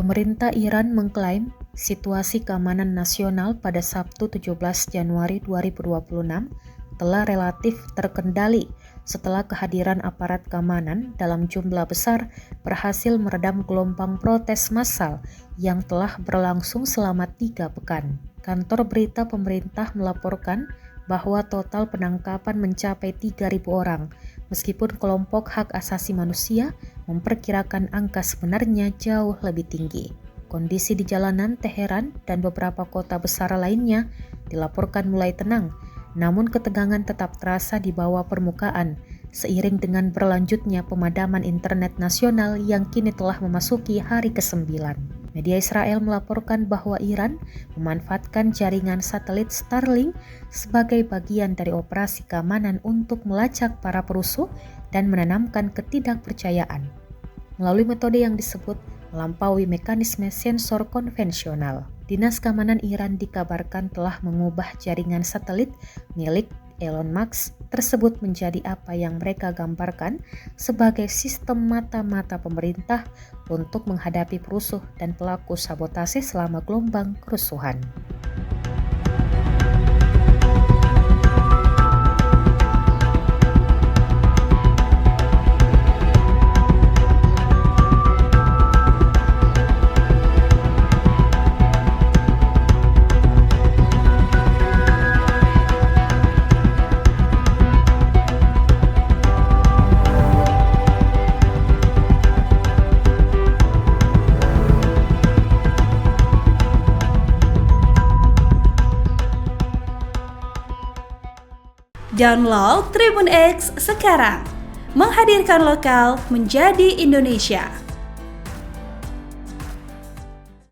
Pemerintah Iran mengklaim situasi keamanan nasional pada Sabtu 17 Januari 2026 telah relatif terkendali setelah kehadiran aparat keamanan dalam jumlah besar berhasil meredam gelombang protes massal yang telah berlangsung selama 3 pekan. Kantor berita pemerintah melaporkan bahwa total penangkapan mencapai 3.000 orang, meskipun kelompok hak asasi manusia memperkirakan angka sebenarnya jauh lebih tinggi. Kondisi di jalanan Teheran dan beberapa kota besar lainnya dilaporkan mulai tenang, namun ketegangan tetap terasa di bawah permukaan seiring dengan berlanjutnya pemadaman internet nasional yang kini telah memasuki hari ke-9. Media Israel melaporkan bahwa Iran memanfaatkan jaringan satelit Starlink sebagai bagian dari operasi keamanan untuk melacak para perusuh dan menanamkan ketidakpercayaan melalui metode yang disebut melampaui mekanisme sensor konvensional. Dinas Keamanan Iran dikabarkan telah mengubah jaringan satelit milik Elon Musk tersebut menjadi apa yang mereka gambarkan sebagai sistem mata-mata pemerintah untuk menghadapi perusuh dan pelaku sabotase selama gelombang kerusuhan. Download Tribun X sekarang, menghadirkan lokal menjadi Indonesia.